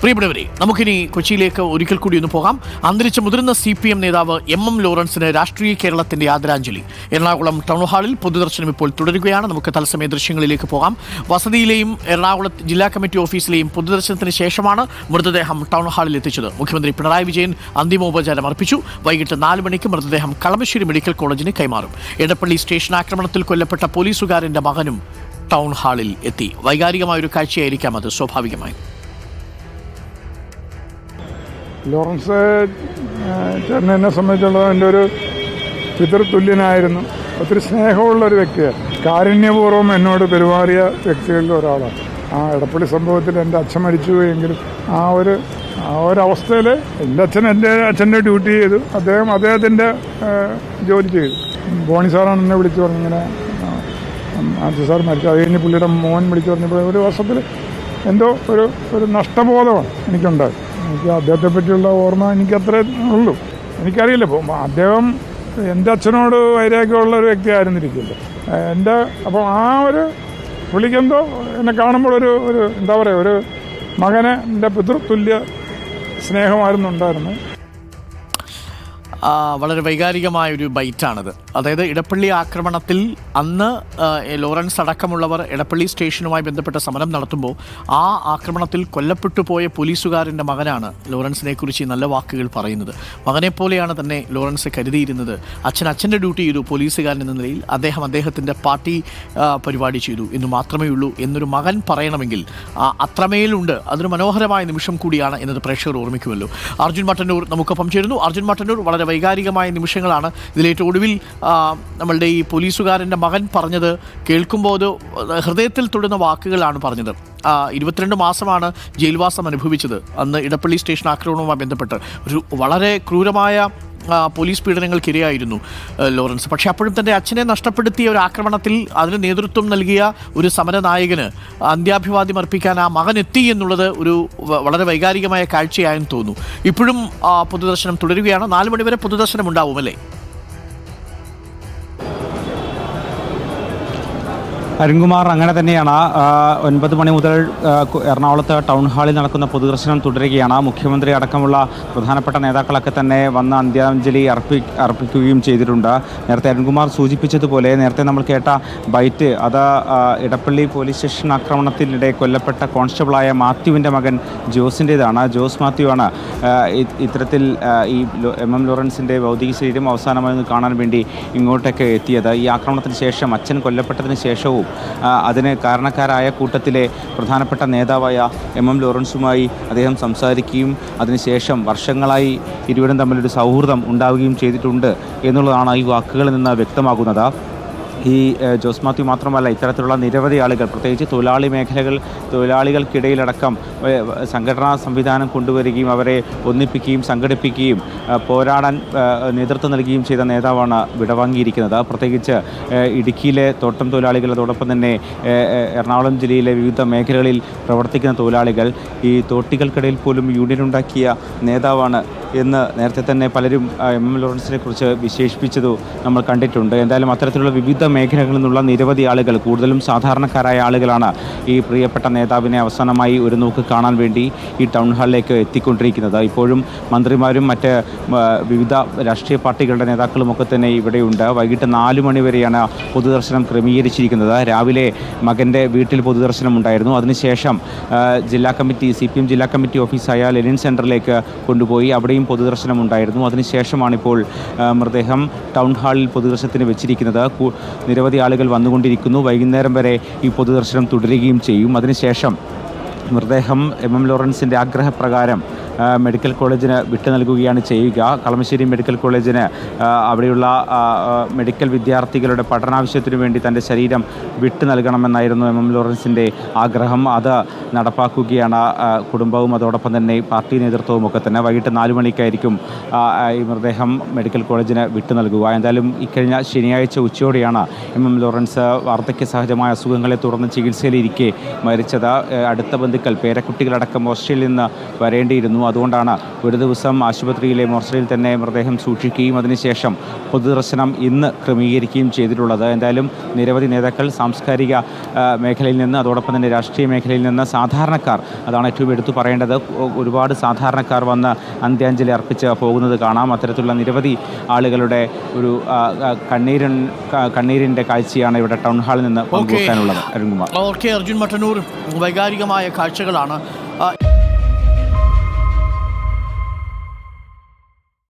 പ്രിയപ്പെട്ടവരെ, നമുക്കിനി കൊച്ചിയിലേക്ക് ഒരിക്കൽ കൂടി ഒന്ന് പോകാം. അന്തരിച്ച മുതിർന്ന CPM നേതാവ് MM ലോറൻസിന് രാഷ്ട്രീയ കേരളത്തിന്റെ ആദരാഞ്ജലി. എറണാകുളം ടൗൺ ഹാളിൽ പൊതുദർശനം ഇപ്പോൾ തുടരുകയാണ്. നമുക്ക് തത്സമയ ദൃശ്യങ്ങളിലേക്ക് പോകാം. വസതിയിലെയും എറണാകുളം ജില്ലാ കമ്മിറ്റി ഓഫീസിലെയും പൊതുദർശനത്തിന് ശേഷമാണ് മൃതദേഹം ടൗൺ ഹാളിൽ എത്തിച്ചത്. മുഖ്യമന്ത്രി പിണറായി വിജയൻ അന്തിമോപചാരം അർപ്പിച്ചു. വൈകിട്ട് 4 മണിക്ക് മൃതദേഹം കളമശ്ശേരി മെഡിക്കൽ കോളേജിന് കൈമാറും. എടപ്പള്ളി സ്റ്റേഷൻ ആക്രമണത്തിൽ കൊല്ലപ്പെട്ട പോലീസുകാരന്റെ മകനും ടൗൺ ഹാളിൽ എത്തി. വൈകാരികമായൊരു കാഴ്ചയായിരിക്കാം അത്, സ്വാഭാവികമായി. ലോറൻസ് ചേട്ടനെ സംബന്ധിച്ചുള്ളത് എൻ്റെ ഒരു പിതൃതുല്യനായിരുന്നു. ഒത്തിരി സ്നേഹമുള്ളൊരു വ്യക്തിയാണ്. കാരുണ്യപൂർവ്വം എന്നോട് പെരുമാറിയ വ്യക്തികളിൽ ഒരാളാണ്. ആ എടപ്പള്ളി സംഭവത്തിൽ എൻ്റെ അച്ഛൻ മരിച്ചു എങ്കിലും ആ ഒരവസ്ഥയിൽ എൻ്റെ അച്ഛൻ്റെ ഡ്യൂട്ടി ചെയ്തു, അദ്ദേഹത്തിൻ്റെ ജോലി ചെയ്തു. ബോണി സാറാണ് എന്നെ വിളിച്ചു പറഞ്ഞു, ഇങ്ങനെ അച്ഛൻ സാർ മരിച്ചു. അത് കഴിഞ്ഞ് പുള്ളിയുടെ മോൻ വിളിച്ചു പറഞ്ഞപ്പോൾ ഒരു വർഷത്തിൽ എന്തോ ഒരു നഷ്ടബോധമാണ് എനിക്കുണ്ടായത്. എനിക്ക് അദ്ദേഹത്തെ പറ്റിയുള്ള ഓർമ്മ എനിക്കത്രേ ഉള്ളൂ. എനിക്കറിയില്ല, അദ്ദേഹം എൻ്റെ അച്ഛനോട് വൈരാഗ്യമുള്ള ഒരു വ്യക്തി ആയിരുന്നിരിക്കില്ല. അപ്പോൾ ആ ഒരു പുള്ളിക്കെന്തോ എന്നെ കാണുമ്പോൾ ഒരു എന്താ പറയുക, ഒരു മകനെ എൻ്റെ പിതൃതുല്യ സ്നേഹമായിരുന്നു ഉണ്ടായിരുന്നത്. വളരെ വൈകാരികമായൊരു ബൈറ്റാണത്. അതായത് ഇടപ്പള്ളി ആക്രമണത്തിൽ അന്ന് ലോറൻസ് അടക്കമുള്ളവർ എടപ്പള്ളി സ്റ്റേഷനുമായി ബന്ധപ്പെട്ട സമരം നടത്തുമ്പോൾ ആ ആക്രമണത്തിൽ കൊല്ലപ്പെട്ടു പോയ പോലീസുകാരൻ്റെ മകനാണ് ലോറൻസിനെ കുറിച്ച് നല്ല വാക്കുകൾ പറയുന്നത്. മകനെപ്പോലെയാണ് തന്നെ ലോറൻസ് കരുതിയിരുന്നത്. അച്ഛൻ്റെ ഡ്യൂട്ടി ചെയ്തു പോലീസുകാരൻ എന്ന നിലയിൽ, അദ്ദേഹത്തിൻ്റെ പാർട്ടി പരിപാടി ചെയ്തു എന്ന് മാത്രമേ ഉള്ളൂ എന്നൊരു മകൻ പറയണമെങ്കിൽ അത്രമേലുണ്ട്. അതൊരു മനോഹരമായ നിമിഷം കൂടിയാണ് എന്നത് പ്രേക്ഷകർ ഓർമ്മിക്കുമല്ലോ. അർജുൻ മട്ടന്നൂർ നമുക്കൊപ്പം ചേരുന്നു. അർജുൻ മട്ടന്നൂർ, വളരെ വൈകാരികമായ നിമിഷങ്ങളാണ്. ഇതിലേറ്റവും ഒടുവിൽ നമ്മളുടെ ഈ പോലീസുകാരൻ്റെ മകൻ പറഞ്ഞത് കേൾക്കുമ്പോൾ അത് ഹൃദയത്തിൽ തൊടുന്ന വാക്കുകളാണ് പറഞ്ഞത്. 22 മാസമാണ് ജയിൽവാസം അനുഭവിച്ചത്. അന്ന് ഇടപ്പള്ളി സ്റ്റേഷൻ ആക്രമണവുമായി ബന്ധപ്പെട്ട് ഒരു വളരെ ക്രൂരമായ പോലീസ് പീഡനങ്ങൾക്കിരയായിരുന്നു ലോറൻസ്. പക്ഷേ അപ്പോഴും തൻ്റെ അച്ഛനെ നഷ്ടപ്പെടുത്തിയ ഒരു ആക്രമണത്തിൽ അതിന് നേതൃത്വം നൽകിയ ഒരു സമരനായകന് അന്ത്യാഭിവാദ്യം അർപ്പിക്കാൻ ആ മകൻ എത്തി എന്നുള്ളത് ഒരു വളരെ വൈകാരികമായ കാഴ്ചയായെന്ന് തോന്നുന്നു. ഇപ്പോഴും പൊതുദർശനം തുടരുകയാണ്. 4 മണിവരെ പൊതുദർശനം ഉണ്ടാവും അല്ലേ? അരുൺകുമാർ, അങ്ങനെ തന്നെയാണ്. 9 മണി മുതൽ എറണാകുളത്ത് ടൗൺ ഹാളിൽ നടക്കുന്ന പൊതുദർശനം തുടരുകയാണ്. മുഖ്യമന്ത്രി അടക്കമുള്ള പ്രധാനപ്പെട്ട നേതാക്കളൊക്കെ തന്നെ വന്ന് അന്ത്യാഞ്ജലി അർപ്പിക്കുകയും ചെയ്തിട്ടുണ്ട്. നേരത്തെ അരുൺകുമാർ സൂചിപ്പിച്ചതുപോലെ നേരത്തെ നമ്മൾ കേട്ട ബൈറ്റ് അത് ഇടപ്പള്ളി പോലീസ് സ്റ്റേഷൻ ആക്രമണത്തിനിടെ കൊല്ലപ്പെട്ട കോൺസ്റ്റബിളായ മാത്യുവിൻ്റെ മകൻ ജോസിൻ്റേതാണ്. ജോസ് മാത്യു ആണ് ഇത്തരത്തിൽ ഈ MM ലോറൻസിൻ്റെ ഭൗതിക ശരീരം അവസാനമായി കാണാൻ വേണ്ടി ഇങ്ങോട്ടൊക്കെ എത്തിയത്. ഈ ആക്രമണത്തിന് ശേഷം അച്ഛൻ കൊല്ലപ്പെട്ടതിന് ശേഷവും അതിന് കാരണക്കാരായ കൂട്ടത്തിലെ പ്രധാനപ്പെട്ട നേതാവായ MM ലോറൻസുമായി അദ്ദേഹം സംസാരിക്കുകയും അതിനുശേഷം വർഷങ്ങളായി ഇരുവരും തമ്മിലൊരു സൗഹൃദം ഉണ്ടാവുകയും ചെയ്തിട്ടുണ്ട് എന്നുള്ളതാണ് ഈ വാക്കുകളിൽ നിന്ന് വ്യക്തമാകുന്നത്. ഈ ജോസ് മാത്യു മാത്രമല്ല, ഇത്തരത്തിലുള്ള നിരവധി ആളുകൾ, പ്രത്യേകിച്ച് തൊഴിലാളികൾക്കിടയിലടക്കം സംഘടനാ സംവിധാനം കൊണ്ടുവരികയും അവരെ ഒന്നിപ്പിക്കുകയും സംഘടിപ്പിക്കുകയും പോരാടാൻ നേതൃത്വം നൽകുകയും ചെയ്ത നേതാവാണ് വിടവാങ്ങിയിരിക്കുന്നത്. പ്രത്യേകിച്ച് ഇടുക്കിയിലെ തോട്ടം തൊഴിലാളികൾ, അതോടൊപ്പം തന്നെ എറണാകുളം ജില്ലയിലെ വിവിധ മേഖലകളിൽ പ്രവർത്തിക്കുന്ന തൊഴിലാളികൾ, ഈ തോട്ടികൾക്കിടയിൽ പോലും യൂണിയൻ ഉണ്ടാക്കിയ നേതാവാണ് എന്ന് നേരത്തെ തന്നെ പലരും MM ലോറൻസിനെ കുറിച്ച് വിശേഷിപ്പിച്ചത് നമ്മൾ കണ്ടിട്ടുണ്ട്. എന്തായാലും അത്തരത്തിലുള്ള വിവിധ മേഖലകളിൽ നിന്നുള്ള നിരവധി ആളുകൾ, കൂടുതലും സാധാരണക്കാരായ ആളുകളാണ് ഈ പ്രിയപ്പെട്ട നേതാവിനെ അവസാനമായി ഒരു നോക്ക് കാണാൻ വേണ്ടി ഈ ടൗൺ ഹാളിലേക്ക് എത്തിക്കൊണ്ടിരിക്കുന്നത്. ഇപ്പോഴും മന്ത്രിമാരും മറ്റ് വിവിധ രാഷ്ട്രീയ പാർട്ടികളുടെ നേതാക്കളുമൊക്കെ തന്നെ ഇവിടെയുണ്ട്. വൈകിട്ട് 4 മണി വരെയാണ് പൊതുദർശനം ക്രമീകരിച്ചിരിക്കുന്നത്. രാവിലെ മകൻ്റെ വീട്ടിൽ പൊതുദർശനം ഉണ്ടായിരുന്നു. അതിനുശേഷം CPM ജില്ലാ കമ്മിറ്റി ഓഫീസായ ലെനിൻ സെൻറ്ററിലേക്ക് കൊണ്ടുപോയി അവിടെയും പൊതുദർശനം ഉണ്ടായിരുന്നു. അതിനുശേഷമാണിപ്പോൾ മൃതദേഹം ടൗൺ ഹാളിൽ പൊതുദർശനത്തിന് വെച്ചിരിക്കുന്നത്. നിരവധി ആളുകൾ വന്നുകൊണ്ടിരിക്കുന്നു. വൈകുന്നേരം വരെ ഈ പൊതുദർശനം തുടരുകയും ചെയ്യും. അതിനുശേഷം മൃതദേഹം MM ലോറൻസിൻ്റെ ആഗ്രഹപ്രകാരം മെഡിക്കൽ കോളേജിന് വിട്ടു നൽകുകയാണ് ചെയ്യുക. കളമശ്ശേരി മെഡിക്കൽ കോളേജിന് അവിടെയുള്ള മെഡിക്കൽ വിദ്യാർത്ഥികളുടെ പഠനാവശ്യത്തിനു വേണ്ടി തൻ്റെ ശരീരം വിട്ടു നൽകണമെന്നായിരുന്നു MM ലോറൻസിൻ്റെ ആഗ്രഹം. അത് നടപ്പാക്കുകയാണ് കുടുംബവും അതോടൊപ്പം തന്നെ പാർട്ടി നേതൃത്വവും ഒക്കെ തന്നെ. വൈകിട്ട് 4 മണിക്കായിരിക്കും ഈ മൃതദേഹം മെഡിക്കൽ കോളേജിന് വിട്ടു നൽകുക. എന്തായാലും ഇക്കഴിഞ്ഞ ശനിയാഴ്ച ഉച്ചയോടെയാണ് MM ലോറൻസ് വാർദ്ധക്യ സഹജമായ അസുഖങ്ങളെ തുടർന്ന് ചികിത്സയിലിരിക്കെ മരിച്ചത്. അടുത്ത ബന്ധുക്കൾ, പേരക്കുട്ടികളടക്കം ഓസ്ട്രേലിയയിൽ നിന്ന് വരേണ്ടിയിരുന്നു. അതുകൊണ്ടാണ് ഒരു ദിവസം ആശുപത്രിയിലെ മോർച്ചറിയിൽ തന്നെ മൃതദേഹം സൂക്ഷിക്കുകയും അതിനുശേഷം പൊതുദർശനം ഇന്ന് ക്രമീകരിക്കുകയും ചെയ്തിട്ടുള്ളത്. എന്തായാലും നിരവധി നേതാക്കൾ സാംസ്കാരിക മേഖലയിൽ നിന്ന് അതോടൊപ്പം തന്നെ രാഷ്ട്രീയ മേഖലയിൽ നിന്ന് സാധാരണക്കാർ, അതാണ് ഏറ്റവും എടുത്തു പറയേണ്ടത്, ഒരുപാട് സാധാരണക്കാർ വന്ന് അന്ത്യാഞ്ജലി അർപ്പിച്ച് പോകുന്നത് കാണാം. അത്തരത്തിലുള്ള നിരവധി ആളുകളുടെ ഒരു കണ്ണീരിൻ്റെ കാഴ്ചയാണ് ഇവിടെ ടൗൺ ഹാളിൽ നിന്ന് പങ്കുവെക്കാനുള്ളത്. അരുൺകുമാർ. ഓക്കെ, അർജുൻ മട്ടന്നൂർ, വൈകാരികമായ കാഴ്ചകളാണ്